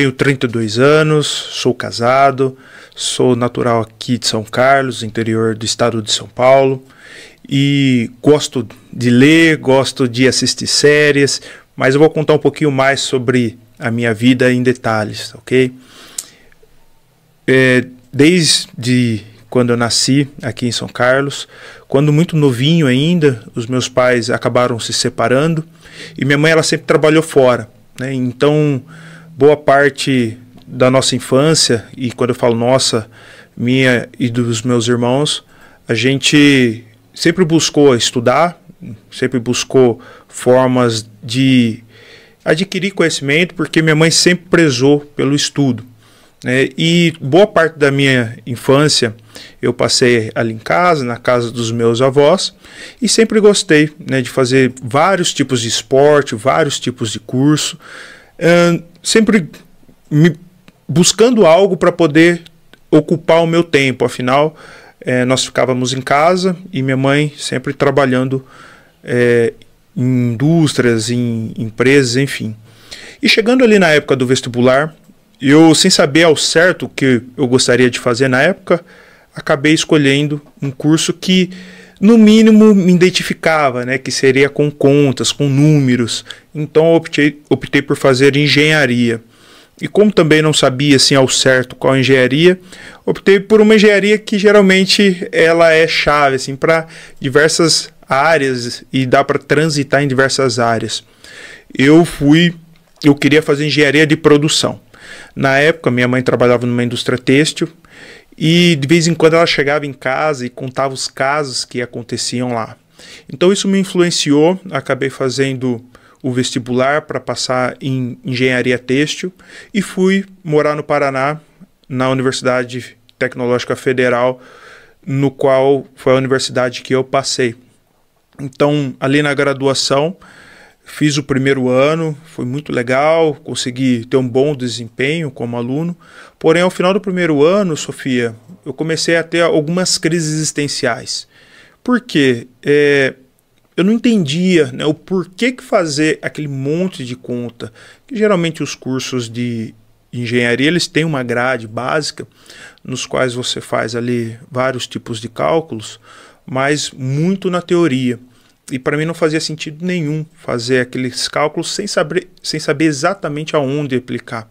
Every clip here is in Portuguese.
tenho 32 anos, sou casado, sou natural aqui de São Carlos, interior do estado de São Paulo, e gosto de ler, gosto de assistir séries, mas eu vou contar um pouquinho mais sobre a minha vida em detalhes, ok? Desde quando eu nasci aqui em São Carlos, quando muito novinho ainda, os meus pais acabaram se separando e minha mãe ela sempre trabalhou fora, né? Então, boa parte da nossa infância, e quando eu falo nossa, minha e dos meus irmãos, a gente sempre buscou estudar, sempre buscou formas de adquirir conhecimento, porque minha mãe sempre prezou pelo estudo, né? E boa parte da minha infância eu passei ali em casa, na casa dos meus avós, e sempre gostei, né, de fazer vários tipos de esporte, vários tipos de curso, sempre buscando algo para poder ocupar o meu tempo. Afinal, nós ficávamos em casa e minha mãe sempre trabalhando em indústrias, em empresas, enfim. E chegando ali na época do vestibular, eu, sem saber ao certo o que eu gostaria de fazer na época, acabei escolhendo um curso que, no mínimo, me identificava, né, que seria com contas, com números. Então, optei por fazer engenharia. E como também não sabia assim, ao certo qual engenharia, optei por uma engenharia que geralmente ela é chave assim, para diversas áreas e dá para transitar em diversas áreas. Eu queria fazer engenharia de produção. Na época, minha mãe trabalhava numa indústria têxtil e de vez em quando ela chegava em casa e contava os casos que aconteciam lá. Então isso me influenciou, acabei fazendo o vestibular para passar em engenharia têxtil e fui morar no Paraná, na Universidade Tecnológica Federal, no qual foi a universidade que eu passei. Então, ali na graduação, fiz o primeiro ano, foi muito legal, consegui ter um bom desempenho como aluno, porém, ao final do primeiro ano, Sofia, eu comecei a ter algumas crises existenciais. Por quê? Eu não entendia, né, o porquê que fazer aquele monte de conta, que geralmente os cursos de engenharia, eles têm uma grade básica, nos quais você faz ali vários tipos de cálculos, mas muito na teoria. E para mim não fazia sentido nenhum fazer aqueles cálculos sem saber exatamente aonde aplicar.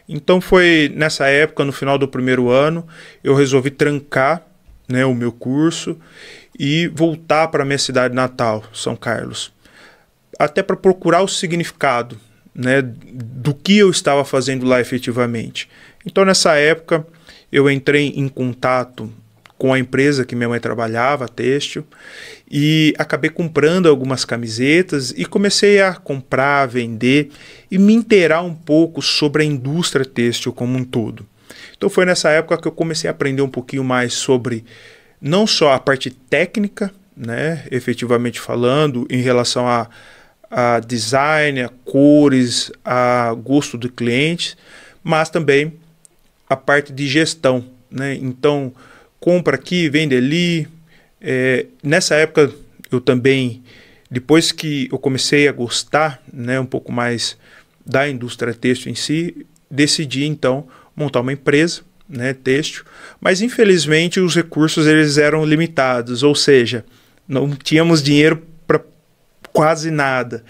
Então foi nessa época, no final do primeiro ano, eu resolvi trancar, né, o meu curso e voltar para a minha cidade natal, São Carlos. Até para procurar o significado, né, do que eu estava fazendo lá efetivamente. Então nessa época eu entrei em contato com a empresa que minha mãe trabalhava, a têxtil, e acabei comprando algumas camisetas e comecei a comprar, vender e me inteirar um pouco sobre a indústria têxtil como um todo. Então foi nessa época que eu comecei a aprender um pouquinho mais sobre não só a parte técnica, né, efetivamente falando, em relação a design, a cores, a gosto do cliente, mas também a parte de gestão, né? Então, compra aqui, vende ali. Nessa época, eu também, depois que eu comecei a gostar, né, um pouco mais da indústria têxtil em si, decidi então montar uma empresa, né, têxtil, mas infelizmente os recursos eles eram limitados, ou seja, não tínhamos dinheiro para quase nada.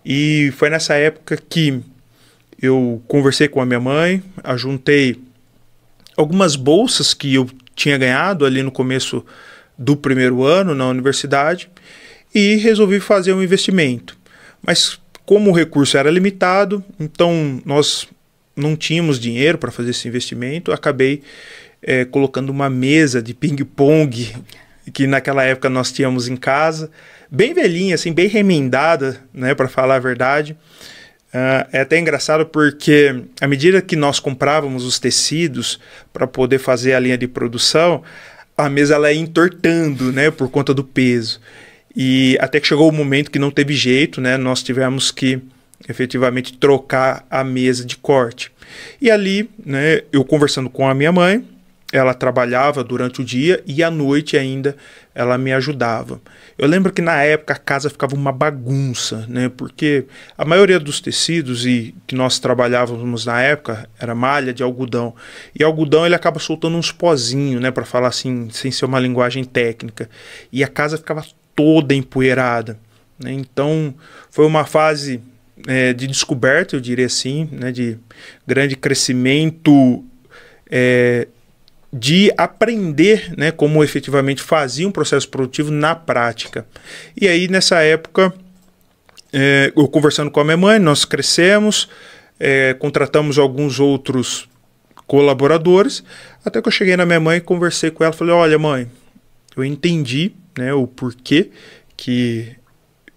E foi nessa época que eu conversei com a minha mãe, ajuntei algumas bolsas que eu tinha ganhado ali no começo do primeiro ano na universidade e resolvi fazer um investimento. Mas como o recurso era limitado, então nós não tínhamos dinheiro para fazer esse investimento, acabei colocando uma mesa de ping-pong que naquela época nós tínhamos em casa, bem velhinha, assim, bem remendada, né, para falar a verdade. É até engraçado porque à medida que nós comprávamos os tecidos para poder fazer a linha de produção, a mesa ela ia entortando, né, por conta do peso. E até que chegou o momento que não teve jeito, né, nós tivemos que efetivamente trocar a mesa de corte. E ali, né, eu conversando com a minha mãe, ela trabalhava durante o dia e à noite ainda ela me ajudava. Eu lembro que na época a casa ficava uma bagunça, né? Porque a maioria dos tecidos que nós trabalhávamos na época era malha de algodão. E algodão ele acaba soltando uns pozinhos, né? Para falar assim, sem ser uma linguagem técnica. E a casa ficava toda empoeirada, né? Então foi uma fase de descoberta, eu diria assim, né? De grande crescimento, de aprender, né, como efetivamente fazia um processo produtivo na prática. E aí, nessa época, eu conversando com a minha mãe, nós crescemos, contratamos alguns outros colaboradores, até que eu cheguei na minha mãe e conversei com ela, falei, olha mãe, eu entendi, né, o porquê que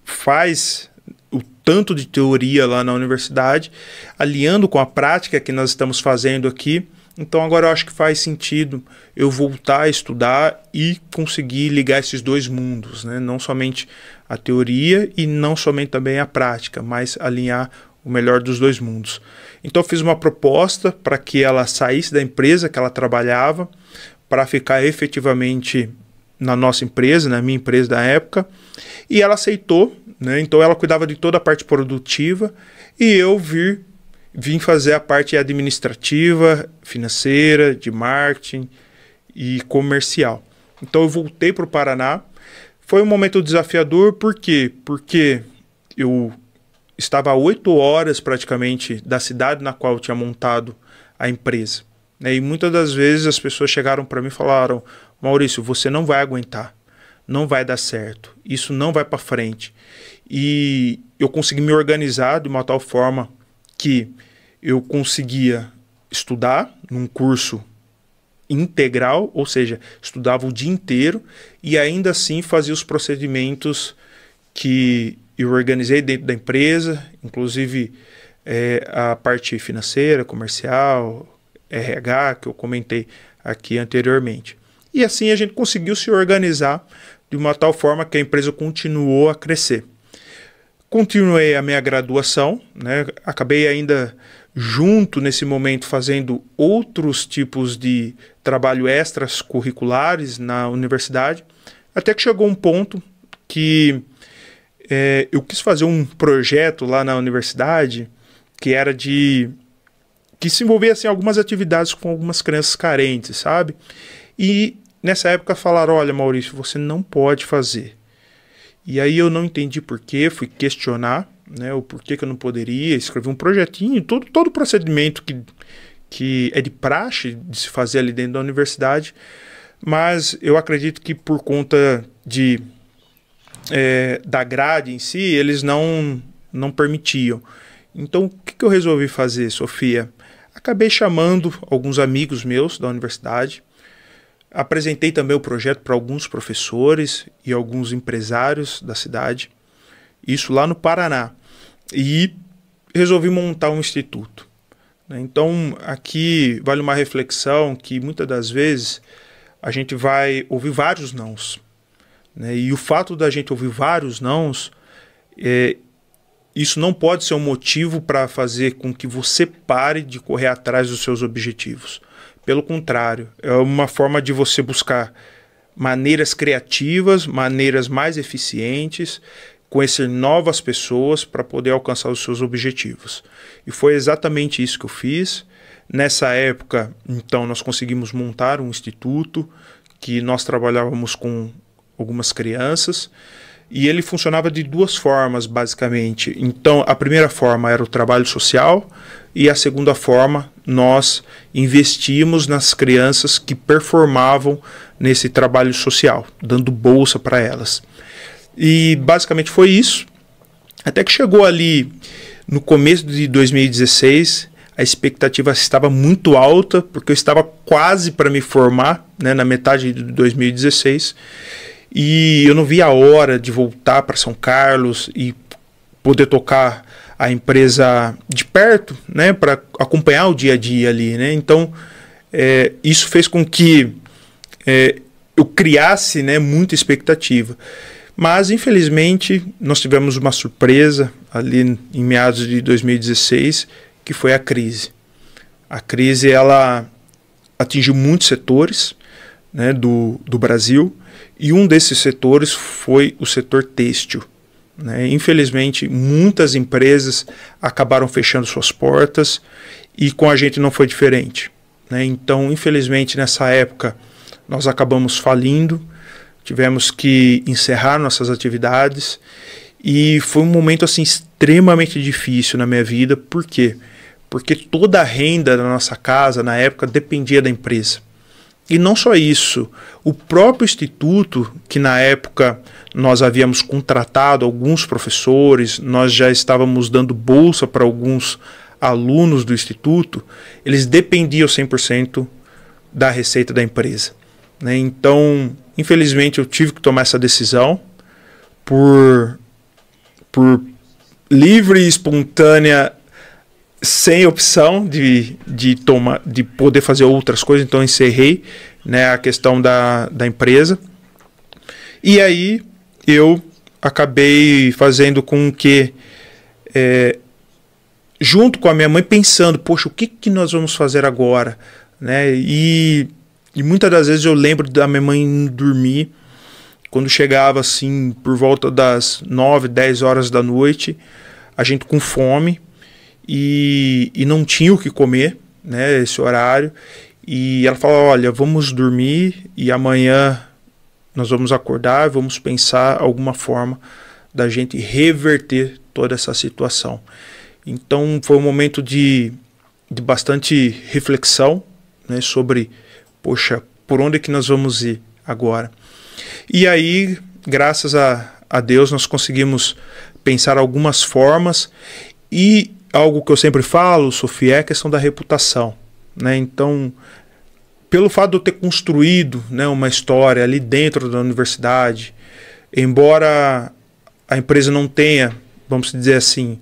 faz o tanto de teoria lá na universidade, aliando com a prática que nós estamos fazendo aqui. Então agora eu acho que faz sentido eu voltar a estudar e conseguir ligar esses dois mundos, né? Não somente a teoria e não somente também a prática, mas alinhar o melhor dos dois mundos. Então eu fiz uma proposta para que ela saísse da empresa que ela trabalhava para ficar efetivamente na nossa empresa, na minha empresa da época, e ela aceitou, né? Então ela cuidava de toda a parte produtiva e eu vim fazer a parte administrativa, financeira, de marketing e comercial. Então eu voltei para o Paraná. Foi um momento desafiador, por quê? Porque eu estava a 8 horas praticamente da cidade na qual eu tinha montado a empresa, né? E muitas das vezes as pessoas chegaram para mim e falaram, Maurício, você não vai aguentar, não vai dar certo, isso não vai para frente. E eu consegui me organizar de uma tal forma que eu conseguia estudar num curso integral, ou seja, estudava o dia inteiro e ainda assim fazia os procedimentos que eu organizei dentro da empresa, inclusive a parte financeira, comercial, RH, que eu comentei aqui anteriormente. E assim a gente conseguiu se organizar de uma tal forma que a empresa continuou a crescer. Continuei a minha graduação, né? Acabei ainda junto nesse momento fazendo outros tipos de trabalho extras curriculares na universidade, até que chegou um ponto que eu quis fazer um projeto lá na universidade que era que se envolvia assim, algumas atividades com algumas crianças carentes, sabe? E nessa época falaram, olha Maurício, você não pode fazer. E aí eu não entendi porquê, fui questionar, né, o porquê que eu não poderia, escrevi um projetinho, todo o procedimento que é de praxe de se fazer ali dentro da universidade, mas eu acredito que por conta da grade em si, eles não permitiam. Então o que eu resolvi fazer, Sofia? Acabei chamando alguns amigos meus da universidade, apresentei também o projeto para alguns professores e alguns empresários da cidade, isso lá no Paraná, e resolvi montar um instituto. Então aqui vale uma reflexão que muitas das vezes a gente vai ouvir vários nãos, né? E o fato da gente ouvir vários nãos, isso não pode ser um motivo para fazer com que você pare de correr atrás dos seus objetivos. Pelo contrário, é uma forma de você buscar maneiras criativas, maneiras mais eficientes, conhecer novas pessoas para poder alcançar os seus objetivos. E foi exatamente isso que eu fiz. Nessa época, então, nós conseguimos montar um instituto que nós trabalhávamos com algumas crianças e ele funcionava de duas formas, basicamente. Então, a primeira forma era o trabalho social e a segunda forma, nós investimos nas crianças que performavam nesse trabalho social, dando bolsa para elas. E basicamente foi isso, até que chegou ali no começo de 2016, a expectativa estava muito alta, porque eu estava quase para me formar, né, na metade de 2016, e eu não via a hora de voltar para São Carlos e poder tocar a empresa de perto, né, para acompanhar o dia a dia ali, né? Então isso fez com que eu criasse, né, muita expectativa. Mas infelizmente nós tivemos uma surpresa ali em meados de 2016, que foi a crise. A crise ela atingiu muitos setores, né, do Brasil, e um desses setores foi o setor têxtil, né? Infelizmente, muitas empresas acabaram fechando suas portas e com a gente não foi diferente, né? Então, infelizmente, nessa época, nós acabamos falindo, tivemos que encerrar nossas atividades e foi um momento assim, extremamente difícil na minha vida. Por quê? Porque toda a renda da nossa casa, na época, dependia da empresa. E não só isso, o próprio instituto, que na época nós havíamos contratado alguns professores, nós já estávamos dando bolsa para alguns alunos do instituto, eles dependiam 100% da receita da empresa, né? Então, infelizmente, eu tive que tomar essa decisão por livre e espontânea, sem opção de poder fazer outras coisas. Então eu encerrei, né, a questão da empresa. E aí eu acabei fazendo com que, junto com a minha mãe, pensando, poxa, o que nós vamos fazer agora, né? E muitas das vezes eu lembro da minha mãe dormir, quando chegava assim por volta das 9, 10 horas da noite, a gente com fome, e não tinha o que comer, né, esse horário, e ela falou, olha, vamos dormir e amanhã nós vamos acordar, vamos pensar alguma forma da gente reverter toda essa situação. Então foi um momento de bastante reflexão, né, sobre, poxa, por onde é que nós vamos ir agora? E aí, graças a Deus, nós conseguimos pensar algumas formas. E algo que eu sempre falo, Sofia, é a questão da reputação, né? Então, pelo fato de eu ter construído, né, uma história ali dentro da universidade, embora a empresa não tenha, vamos dizer assim,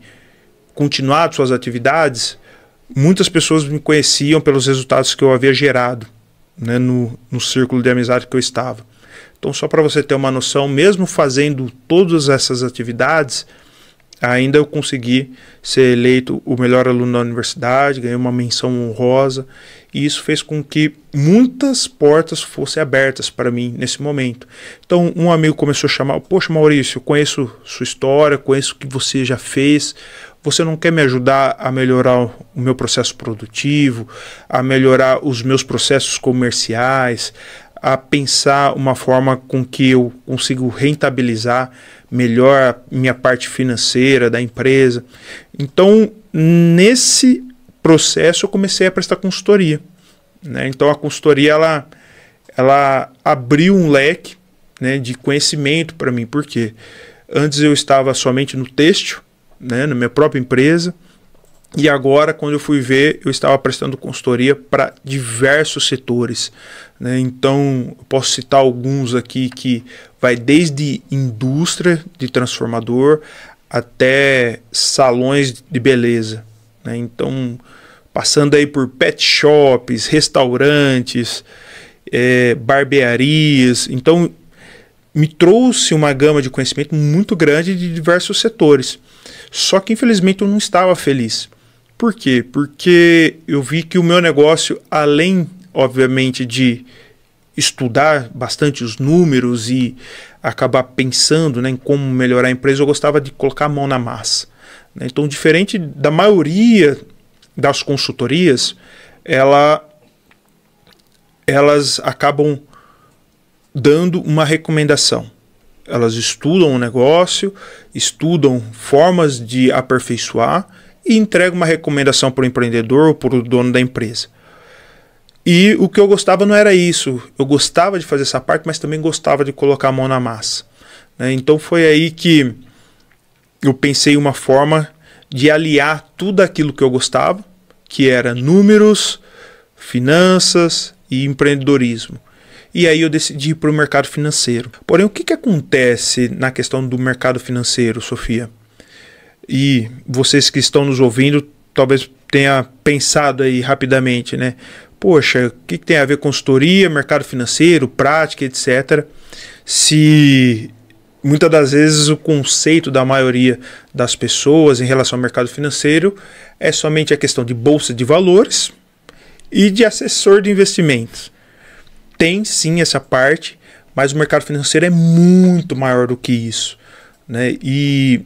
continuado suas atividades, muitas pessoas me conheciam pelos resultados que eu havia gerado, né, no círculo de amizade que eu estava. Então, só para você ter uma noção, mesmo fazendo todas essas atividades, ainda eu consegui ser eleito o melhor aluno da universidade, ganhei uma menção honrosa, e isso fez com que muitas portas fossem abertas para mim nesse momento. Então um amigo começou a chamar, poxa Maurício, eu conheço sua história, conheço o que você já fez, você não quer me ajudar a melhorar o meu processo produtivo, a melhorar os meus processos comerciais, a pensar uma forma com que eu consigo rentabilizar melhor a minha parte financeira da empresa. Então, nesse processo, eu comecei a prestar consultoria, né? Então, a consultoria ela abriu um leque, né, de conhecimento para mim, porque antes eu estava somente no têxtil, né, na minha própria empresa, e agora, quando eu fui ver, eu estava prestando consultoria para diversos setores, né? Então, eu posso citar alguns aqui que vai desde indústria de transformador até salões de beleza, né? Então, passando aí por pet shops, restaurantes, barbearias. Então, me trouxe uma gama de conhecimento muito grande de diversos setores. Só que, infelizmente, eu não estava feliz. Por quê? Porque eu vi que o meu negócio, além, obviamente, de estudar bastante os números e acabar pensando, né, em como melhorar a empresa, eu gostava de colocar a mão na massa, né? Então, diferente da maioria das consultorias, elas acabam dando uma recomendação. Elas estudam o negócio, estudam formas de aperfeiçoar e entrega uma recomendação para o empreendedor ou para o dono da empresa. E o que eu gostava não era isso. Eu gostava de fazer essa parte, mas também gostava de colocar a mão na massa, né? Então foi aí que eu pensei uma forma de aliar tudo aquilo que eu gostava, que era números, finanças e empreendedorismo. E aí eu decidi ir para o mercado financeiro. Porém, o que acontece na questão do mercado financeiro, Sofia? E vocês que estão nos ouvindo, talvez tenha pensado aí rapidamente, né? Poxa, o que tem a ver consultoria, mercado financeiro, prática, etc. Se muitas das vezes o conceito da maioria das pessoas em relação ao mercado financeiro é somente a questão de bolsa de valores e de assessor de investimentos. Tem sim essa parte, mas o mercado financeiro é muito maior do que isso, né? E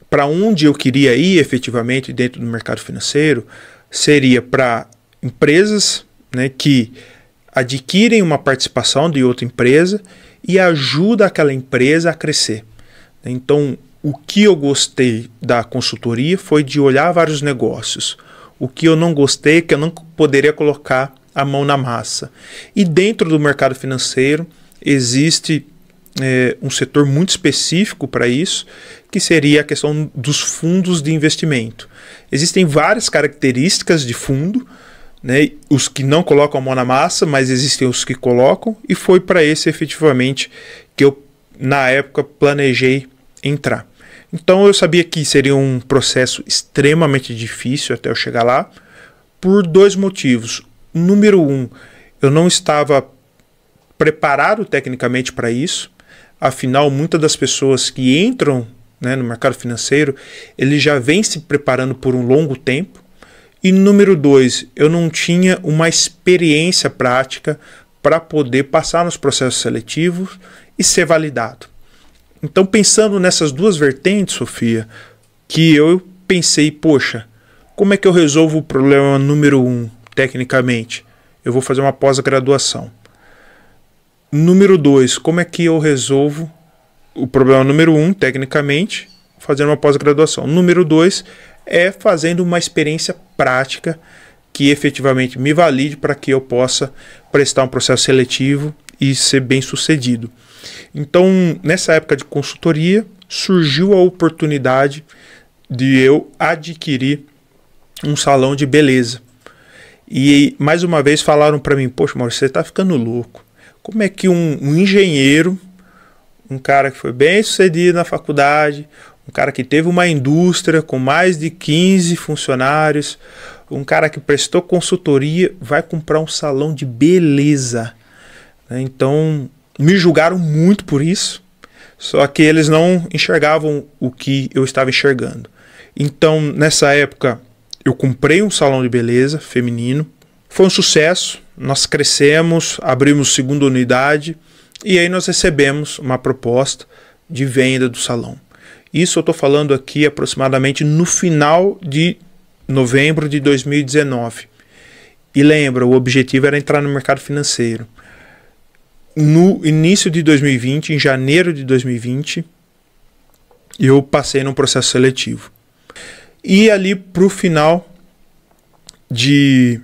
para onde eu queria ir efetivamente dentro do mercado financeiro seria para empresas, né, que adquirem uma participação de outra empresa e ajuda aquela empresa a crescer. Então, o que eu gostei da consultoria foi de olhar vários negócios. O que eu não gostei é que eu não poderia colocar a mão na massa. E dentro do mercado financeiro existe um setor muito específico para isso, que seria a questão dos fundos de investimento. Existem várias características de fundo, né, os que não colocam a mão na massa, mas existem os que colocam, e foi para esse efetivamente que eu, na época, planejei entrar. Então eu sabia que seria um processo extremamente difícil até eu chegar lá, por dois motivos. Número um, eu não estava preparado tecnicamente para isso, afinal muitas das pessoas que entram, né, no mercado financeiro, eles já vêm se preparando por um longo tempo. E número dois, eu não tinha uma experiência prática para poder passar nos processos seletivos e ser validado. Então, pensando nessas duas vertentes, Sofia, que eu pensei, poxa, como é que eu resolvo o problema número um, tecnicamente? Eu vou fazer uma pós-graduação. Número dois, como é que eu resolvo o problema número um, tecnicamente, fazendo uma pós-graduação? Número dois, é fazendo uma experiência prática que efetivamente me valide para que eu possa prestar um processo seletivo e ser bem sucedido. Então, nessa época de consultoria, surgiu a oportunidade de eu adquirir um salão de beleza. E, mais uma vez, falaram para mim, poxa, Maurício, você está ficando louco. Como é que um engenheiro, um cara que foi bem sucedido na faculdade, um cara que teve uma indústria com mais de 15 funcionários, um cara que prestou consultoria, vai comprar um salão de beleza? Então, me julgaram muito por isso, só que eles não enxergavam o que eu estava enxergando. Então, nessa época, eu comprei um salão de beleza feminino, foi um sucesso, nós crescemos, abrimos segunda unidade e aí nós recebemos uma proposta de venda do salão. Isso eu estou falando aqui aproximadamente no final de novembro de 2019. E lembra, o objetivo era entrar no mercado financeiro. No início de 2020, em janeiro de 2020, eu passei num processo seletivo. E ali para o final de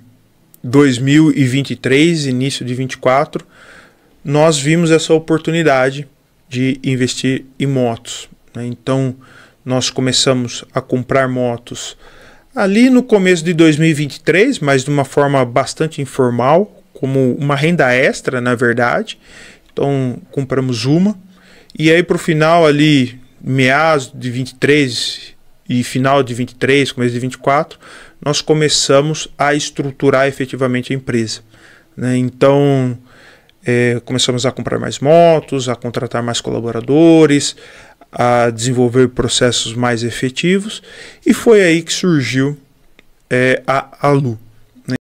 2023, início de 2024, nós vimos essa oportunidade de investir em motos. Então, nós começamos a comprar motos ali no começo de 2023, mas de uma forma bastante informal, como uma renda extra, na verdade. Então, compramos uma. E aí, para o final ali, meados de 23 e final de 23, começo de 24, nós começamos a estruturar efetivamente a empresa. Então, começamos a comprar mais motos, a contratar mais colaboradores, a desenvolver processos mais efetivos, e foi aí que surgiu a Alu.